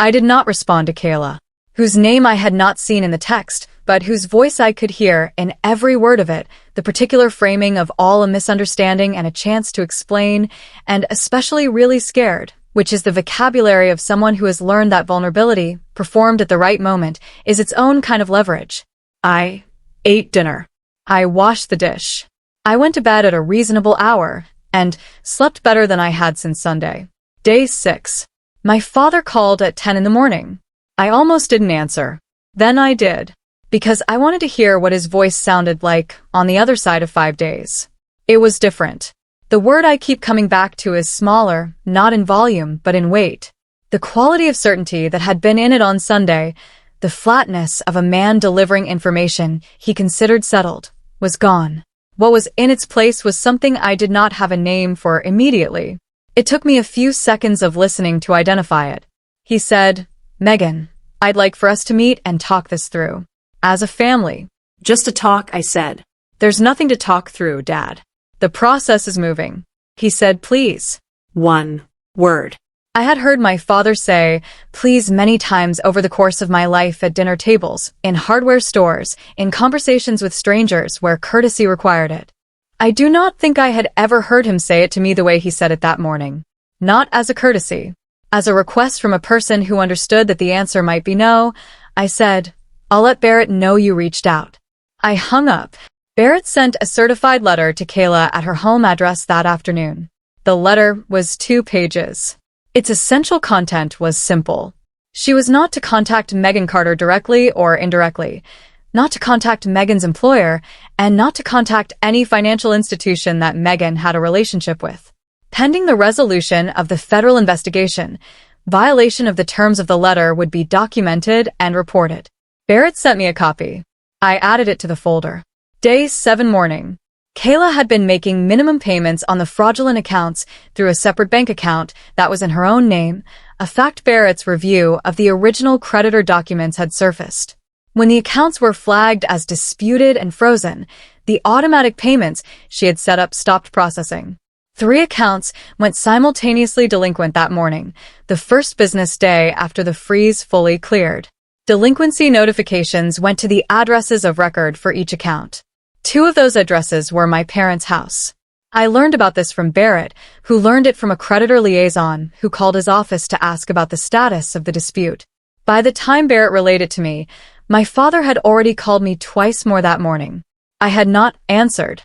I did not respond to Kayla, whose name I had not seen in the text, but whose voice I could hear in every word of it, the particular framing of all a misunderstanding and a chance to explain, and especially really scared, which is the vocabulary of someone who has learned that vulnerability, performed at the right moment, is its own kind of leverage. I ate dinner. I washed the dish. I went to bed at a reasonable hour, and slept better than I had since Sunday. Day 6. My father called at 10 in the morning. I almost didn't answer. Then I did, because I wanted to hear what his voice sounded like on the other side of 5 days. It was different. The word I keep coming back to is smaller, not in volume, but in weight. The quality of certainty that had been in it on Sunday, the flatness of a man delivering information he considered settled, was gone. What was in its place was something I did not have a name for immediately. It took me a few seconds of listening to identify it. He said, Megan, I'd like for us to meet and talk this through. As a family. Just a talk, I said. There's nothing to talk through, Dad. The process is moving. He said, please. One word. I had heard my father say, please many times over the course of my life at dinner tables, in hardware stores, in conversations with strangers where courtesy required it. I do not think I had ever heard him say it to me the way he said it that morning. Not as a courtesy. As a request from a person who understood that the answer might be no, I said, I'll let Barrett know you reached out. I hung up. Barrett sent a certified letter to Kayla at her home address that afternoon. The letter was 2 pages. Its essential content was simple. She was not to contact Megan Carter directly or indirectly, not to contact Megan's employer, and not to contact any financial institution that Megan had a relationship with. Pending the resolution of the federal investigation, violation of the terms of the letter would be documented and reported. Barrett sent me a copy. I added it to the folder. Day 7 morning. Kayla had been making minimum payments on the fraudulent accounts through a separate bank account that was in her own name, a fact Barrett's review of the original creditor documents had surfaced. When the accounts were flagged as disputed and frozen, the automatic payments she had set up stopped processing. 3 accounts went simultaneously delinquent that morning, the first business day after the freeze fully cleared. Delinquency notifications went to the addresses of record for each account. 2 of those addresses were my parents' house. I learned about this from Barrett, who learned it from a creditor liaison who called his office to ask about the status of the dispute. By the time Barrett relayed it to me, my father had already called me twice more that morning. I had not answered.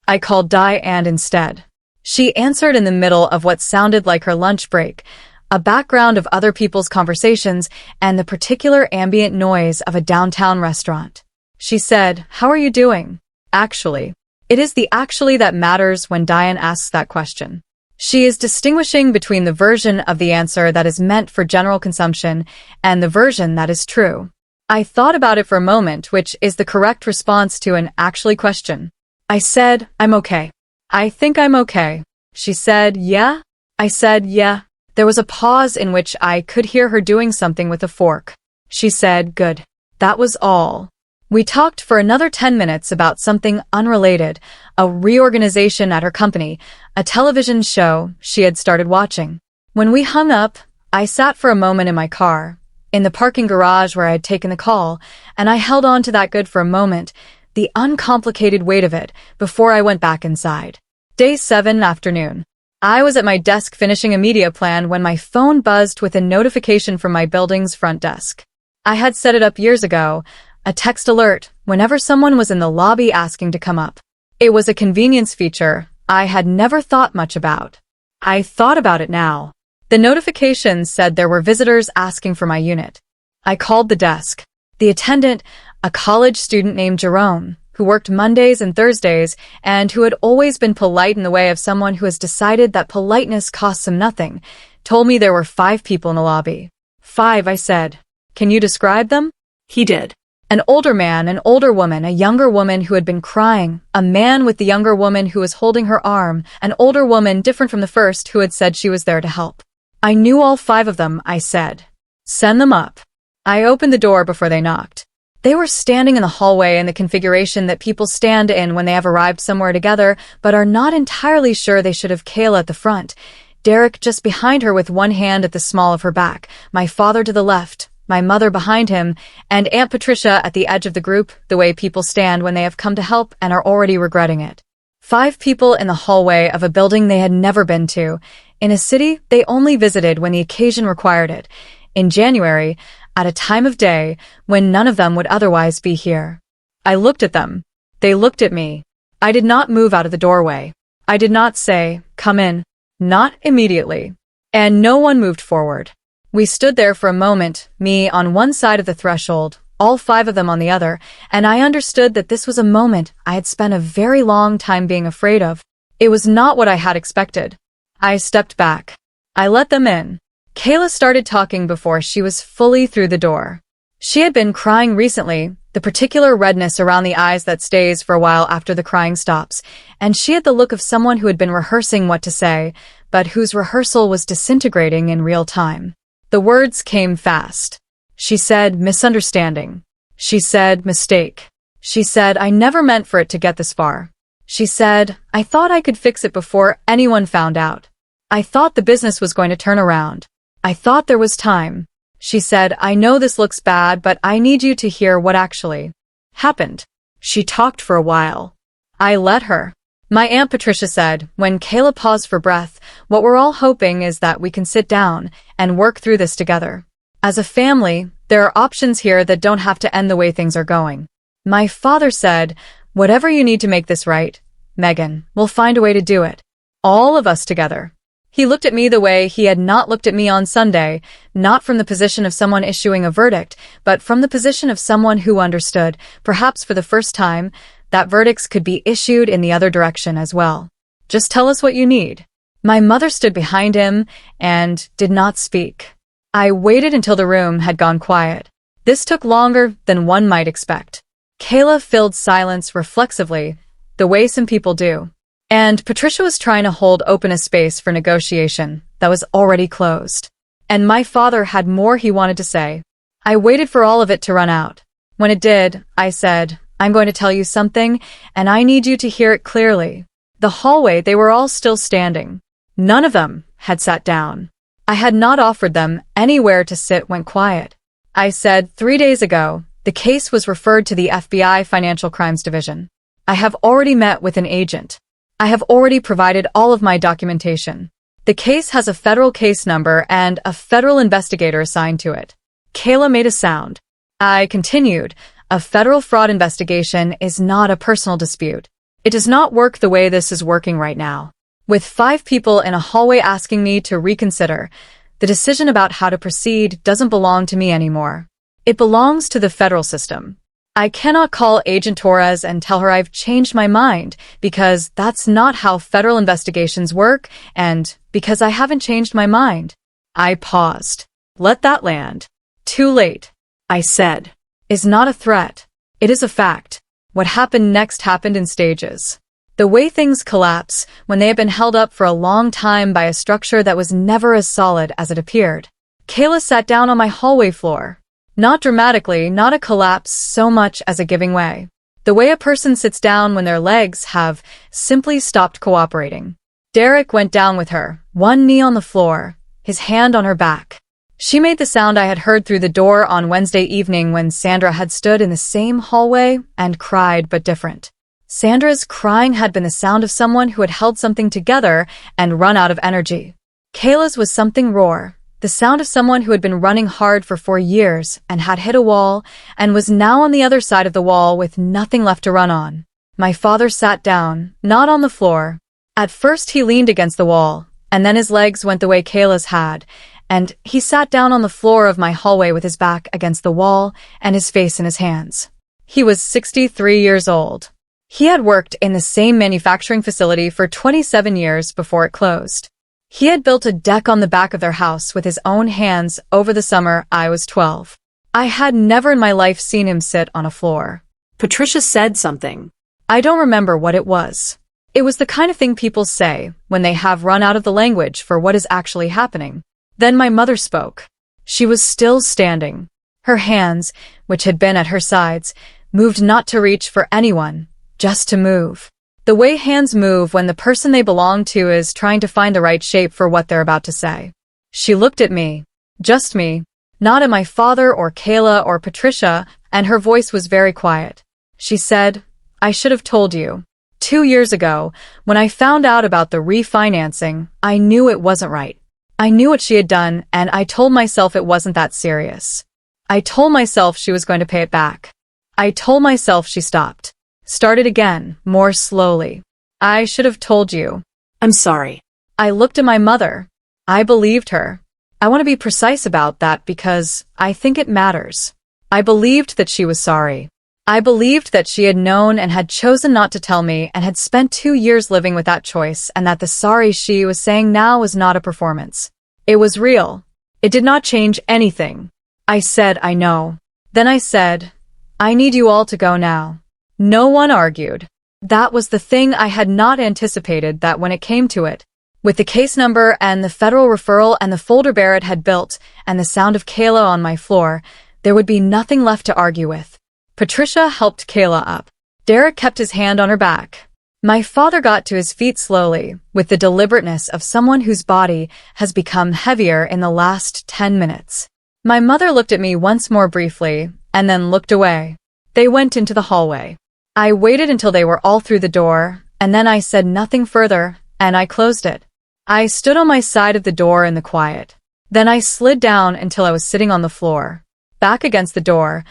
I called Diane instead. She answered in the middle of what sounded like her lunch break, a background of other people's conversations and the particular ambient noise of a downtown restaurant. She said, "How are you doing?" Actually. It is the actually that matters when Diane asks that question. She is distinguishing between the version of the answer that is meant for general consumption and the version that is true. I thought about it for a moment, which is the correct response to an actually question. I said, "I'm okay. I think I'm okay." She said, "Yeah?" I said, "Yeah." There was a pause in which I could hear her doing something with a fork. She said, "Good." That was all. We talked for another 10 minutes about something unrelated, a reorganization at her company, a television show she had started watching. When we hung up, I sat for a moment in my car, in the parking garage where I had taken the call, and I held on to that good for a moment, the uncomplicated weight of it, before I went back inside. Day 7 afternoon. I was at my desk finishing a media plan when my phone buzzed with a notification from my building's front desk. I had set it up years ago, a text alert whenever someone was in the lobby asking to come up. It was a convenience feature I had never thought much about. I thought about it now. The notification said there were visitors asking for my unit. I called the desk. The attendant, a college student named Jerome, who worked Mondays and Thursdays and who had always been polite in the way of someone who has decided that politeness costs him nothing, told me there were 5 people in the lobby. 5, I said. Can you describe them? He did. An older man, an older woman, a younger woman who had been crying, a man with the younger woman who was holding her arm, an older woman different from the first who had said she was there to help. I knew all 5 of them, I said. Send them up. I opened the door before they knocked. They were standing in the hallway in the configuration that people stand in when they have arrived somewhere together but are not entirely sure they should have Kayla at the front, Derek just behind her with one hand at the small of her back, my father to the left, my mother behind him, and Aunt Patricia at the edge of the group, the way people stand when they have come to help and are already regretting it. 5 people in the hallway of a building they had never been to, in a city they only visited when the occasion required it, in January, at a time of day when none of them would otherwise be here. I looked at them. They looked at me. I did not move out of the doorway. I did not say, "Come in." Not immediately. And no one moved forward. We stood there for a moment, me on one side of the threshold, all 5 of them on the other, and I understood that this was a moment I had spent a very long time being afraid of. It was not what I had expected. I stepped back. I let them in. Kayla started talking before she was fully through the door. She had been crying recently, the particular redness around the eyes that stays for a while after the crying stops, and she had the look of someone who had been rehearsing what to say, but whose rehearsal was disintegrating in real time. The words came fast. She said, "Misunderstanding." She said, "Mistake." She said, "I never meant for it to get this far." She said, "I thought I could fix it before anyone found out. I thought the business was going to turn around. I thought there was time." She said, "I know this looks bad, but I need you to hear what actually happened." She talked for a while. I let her. My Aunt Patricia said, when Kayla paused for breath, "What we're all hoping is that we can sit down and work through this together. As a family, there are options here that don't have to end the way things are going." My father said, "Whatever you need to make this right, Megan, we'll find a way to do it. All of us together." He looked at me the way he had not looked at me on Sunday, not from the position of someone issuing a verdict, but from the position of someone who understood, perhaps for the first time, that verdicts could be issued in the other direction as well. "Just tell us what you need." My mother stood behind him and did not speak. I waited until the room had gone quiet. This took longer than one might expect. Kayla filled silence reflexively, the way some people do. And Patricia was trying to hold open a space for negotiation that was already closed. And my father had more he wanted to say. I waited for all of it to run out. When it did, I said, "I'm going to tell you something, and I need you to hear it clearly." The hallway, they were all still standing. None of them had sat down. I had not offered them anywhere to sit when quiet. I said, 3 days ago, the case was referred to the FBI Financial Crimes Division. I have already met with an agent. I have already provided all of my documentation. The case has a federal case number and a federal investigator assigned to it. Kayla made a sound. I continued, "A federal fraud investigation is not a personal dispute. It does not work the way this is working right now. With 5 people in a hallway asking me to reconsider, the decision about how to proceed doesn't belong to me anymore. It belongs to the federal system. I cannot call Agent Torres and tell her I've changed my mind, because that's not how federal investigations work, and because I haven't changed my mind." I paused. Let that land. "Too late," I said, "is not a threat. It is a fact. What happened next happened in stages. The way things collapse when they have been held up for a long time by a structure that was never as solid as it appeared." Kayla sat down on my hallway floor. Not dramatically, not a collapse so much as a giving way. The way a person sits down when their legs have simply stopped cooperating. Derek went down with her, one knee on the floor, his hand on her back. She made the sound I had heard through the door on Wednesday evening when Sandra had stood in the same hallway and cried, but different. Sandra's crying had been the sound of someone who had held something together and run out of energy. Kayla's was something roar, the sound of someone who had been running hard for 4 years and had hit a wall and was now on the other side of the wall with nothing left to run on. My father sat down, not on the floor. At first he leaned against the wall, and then his legs went the way Kayla's had, and he sat down on the floor of my hallway with his back against the wall and his face in his hands. He was 63 years old. He had worked in the same manufacturing facility for 27 years before it closed. He had built a deck on the back of their house with his own hands over the summer I was 12. I had never in my life seen him sit on a floor. Patricia said something. I don't remember what it was. It was the kind of thing people say when they have run out of the language for what is actually happening. Then my mother spoke. She was still standing. Her hands, which had been at her sides, moved not to reach for anyone, just to move. The way hands move when the person they belong to is trying to find the right shape for what they're about to say. She looked at me. Just me. Not at my father or Kayla or Patricia, and her voice was very quiet. She said, "I should have told you. 2 years ago, when I found out about the refinancing, I knew it wasn't right. I knew what she had done, and I told myself it wasn't that serious. I told myself she was going to pay it back. I told myself she stopped. Started again, more slowly. I should have told you." I'm sorry. I looked at my mother. I believed her. I want to be precise about that because I think it matters. I believed that she was sorry. I believed that she had known and had chosen not to tell me and had spent 2 years living with that choice, and that the sorry she was saying now was not a performance. It was real. It did not change anything. I said, "I know." Then I said, "I need you all to go now." No one argued. That was the thing I had not anticipated, that when it came to it, with the case number and the federal referral and the folder Barrett had built and the sound of Kayla on my floor, there would be nothing left to argue with. Patricia helped Kayla up. Derek kept his hand on her back. My father got to his feet slowly, with the deliberateness of someone whose body has become heavier in the last 10 minutes. My mother looked at me once more briefly, and then looked away. They went into the hallway. I waited until they were all through the door, and then I said nothing further, and I closed it. I stood on my side of the door in the quiet. Then I slid down until I was sitting on the floor, back against the door,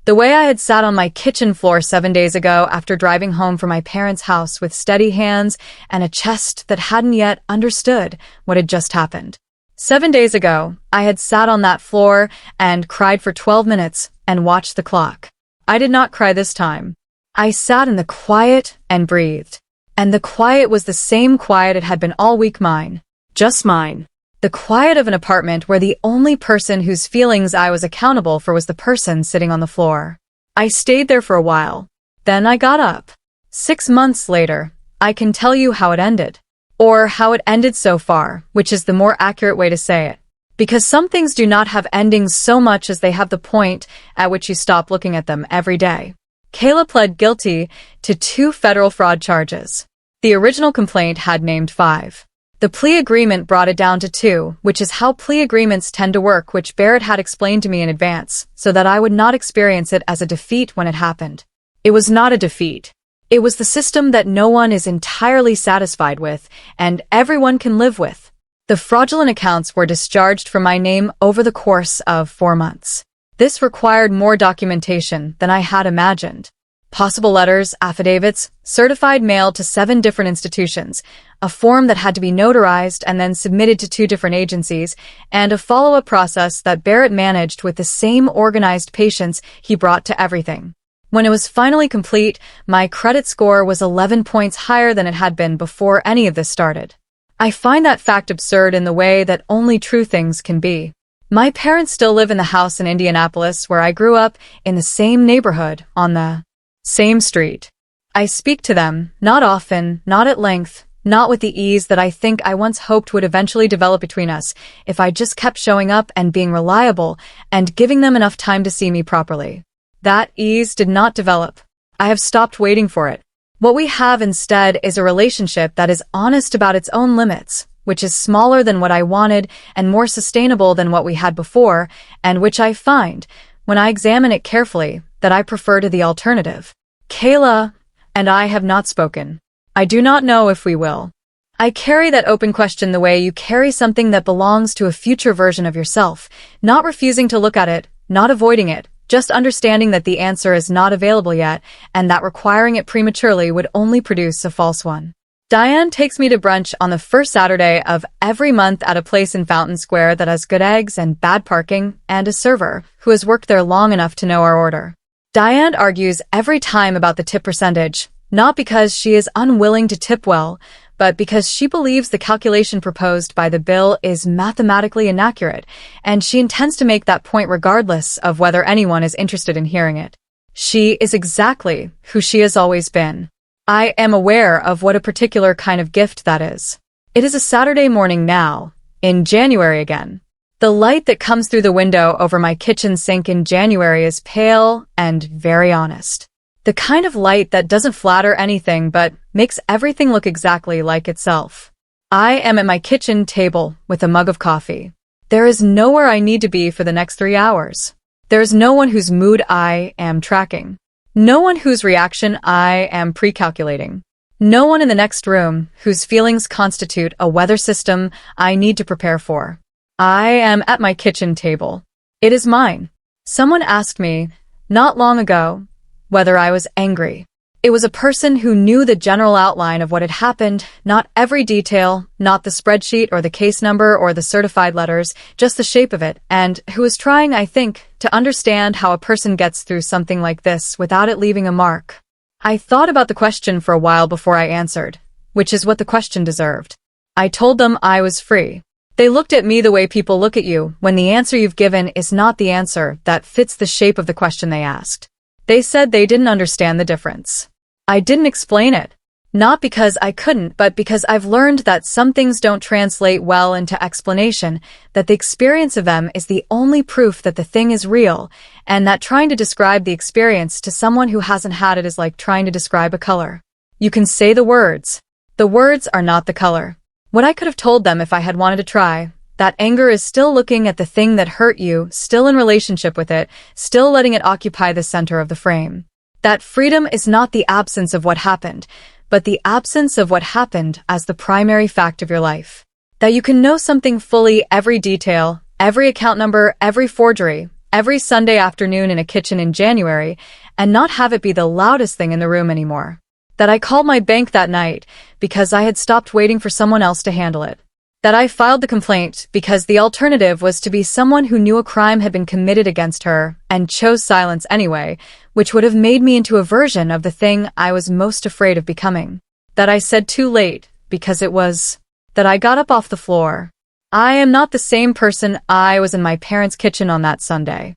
the way I had sat on my kitchen floor 7 days ago after driving home from my parents' house with steady hands and a chest that hadn't yet understood what had just happened. 7 days ago, I had sat on that floor and cried for 12 minutes and watched the clock. I did not cry this time. I sat in the quiet and breathed. And the quiet was the same quiet it had been all week, mine. Just mine. The quiet of an apartment where the only person whose feelings I was accountable for was the person sitting on the floor. I stayed there for a while. Then I got up. 6 months later, I can tell you how it ended. Or how it ended so far, which is the more accurate way to say it. Because some things do not have endings so much as they have the point at which you stop looking at them every day. Kayla pled guilty to 2 federal fraud charges. The original complaint had named 5. The plea agreement brought it down to 2, which is how plea agreements tend to work, which Barrett had explained to me in advance, so that I would not experience it as a defeat when it happened. It was not a defeat. It was the system that no one is entirely satisfied with, and everyone can live with. The fraudulent accounts were discharged from my name over the course of 4 months. This required more documentation than I had imagined. Possible letters, affidavits, certified mail to 7 different institutions, a form that had to be notarized and then submitted to 2 different agencies, and a follow-up process that Barrett managed with the same organized patience he brought to everything. When it was finally complete, my credit score was 11 points higher than it had been before any of this started. I find that fact absurd in the way that only true things can be. My parents still live in the house in Indianapolis where I grew up, in the same neighborhood, on the same street. I speak to them, not often, not at length, not with the ease that I think I once hoped would eventually develop between us if I just kept showing up and being reliable and giving them enough time to see me properly. That ease did not develop. I have stopped waiting for it. What we have instead is a relationship that is honest about its own limits, which is smaller than what I wanted and more sustainable than what we had before, and which I find, when I examine it carefully, that I prefer to the alternative. Kayla and I have not spoken. I do not know if we will. I carry that open question the way you carry something that belongs to a future version of yourself, not refusing to look at it, not avoiding it, just understanding that the answer is not available yet, and that requiring it prematurely would only produce a false one. Diane takes me to brunch on the first Saturday of every month at a place in Fountain Square that has good eggs and bad parking, and a server who has worked there long enough to know our order. Diane argues every time about the tip percentage, not because she is unwilling to tip well, but because she believes the calculation proposed by the bill is mathematically inaccurate, and she intends to make that point regardless of whether anyone is interested in hearing it. She is exactly who she has always been. I am aware of what a particular kind of gift that is. It is a Saturday morning now, in January again. The light that comes through the window over my kitchen sink in January is pale and very honest. The kind of light that doesn't flatter anything but makes everything look exactly like itself. I am at my kitchen table with a mug of coffee. There is nowhere I need to be for the next 3 hours. There is no one whose mood I am tracking. No one whose reaction I am pre-calculating. No one in the next room whose feelings constitute a weather system I need to prepare for. I am at my kitchen table. It is mine. Someone asked me, not long ago, whether I was angry. It was a person who knew the general outline of what had happened, not every detail, not the spreadsheet or the case number or the certified letters, just the shape of it, and who was trying, I think, to understand how a person gets through something like this without it leaving a mark. I thought about the question for a while before I answered, which is what the question deserved. I told them I was free. They looked at me the way people look at you when the answer you've given is not the answer that fits the shape of the question they asked. They said they didn't understand the difference. I didn't explain it. Not because I couldn't, but because I've learned that some things don't translate well into explanation, that the experience of them is the only proof that the thing is real, and that trying to describe the experience to someone who hasn't had it is like trying to describe a color. You can say the words. The words are not the color. What I could have told them if I had wanted to try, that anger is still looking at the thing that hurt you, still in relationship with it, still letting it occupy the center of the frame. That freedom is not the absence of what happened, but the absence of what happened as the primary fact of your life. That you can know something fully, every detail, every account number, every forgery, every Sunday afternoon in a kitchen in January, and not have it be the loudest thing in the room anymore. That I called my bank that night because I had stopped waiting for someone else to handle it. That I filed the complaint because the alternative was to be someone who knew a crime had been committed against her and chose silence anyway, which would have made me into a version of the thing I was most afraid of becoming. That I said too late because it was. That I got up off the floor. I am not the same person I was in my parents' kitchen on that Sunday.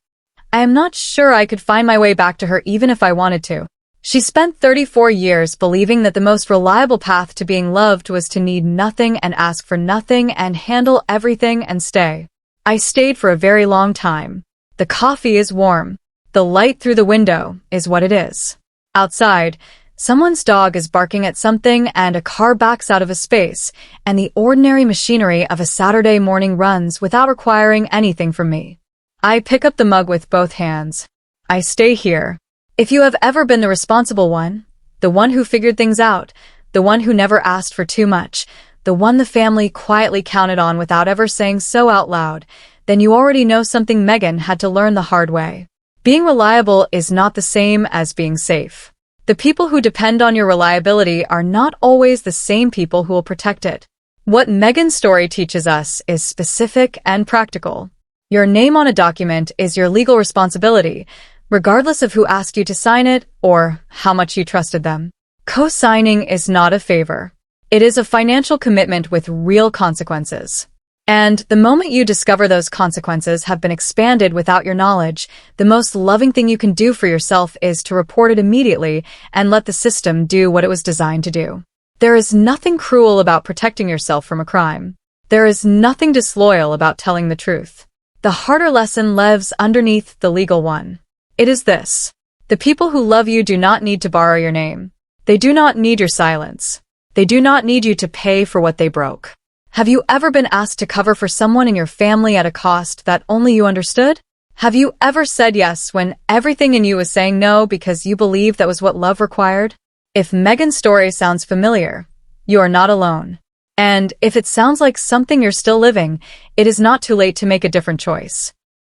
I am not sure I could find my way back to her even if I wanted to. She spent 34 years believing that the most reliable path to being loved was to need nothing and ask for nothing and handle everything and stay. I stayed for a very long time. The coffee is warm. The light through the window is what it is. Outside, someone's dog is barking at something and a car backs out of a space, and the ordinary machinery of a Saturday morning runs without requiring anything from me. I pick up the mug with both hands. I stay here. If you have ever been the responsible one, the one who figured things out, the one who never asked for too much, the one the family quietly counted on without ever saying so out loud, then you already know something Megan had to learn the hard way. Being reliable is not the same as being safe. The people who depend on your reliability are not always the same people who will protect it. What Megan's story teaches us is specific and practical. Your name on a document is your legal responsibility, regardless of who asked you to sign it or how much you trusted them. Co-signing is not a favor. It is a financial commitment with real consequences. And the moment you discover those consequences have been expanded without your knowledge, the most loving thing you can do for yourself is to report it immediately and let the system do what it was designed to do. There is nothing cruel about protecting yourself from a crime. There is nothing disloyal about telling the truth. The harder lesson lives underneath the legal one. It is this. The people who love you do not need to borrow your name. They do not need your silence. They do not need you to pay for what they broke. Have you ever been asked to cover for someone in your family at a cost that only you understood? Have you ever said yes when everything in you was saying no because you believed that was what love required? If Megan's story sounds familiar, you are not alone. And if it sounds like something you're still living, it is not too late to make a different choice.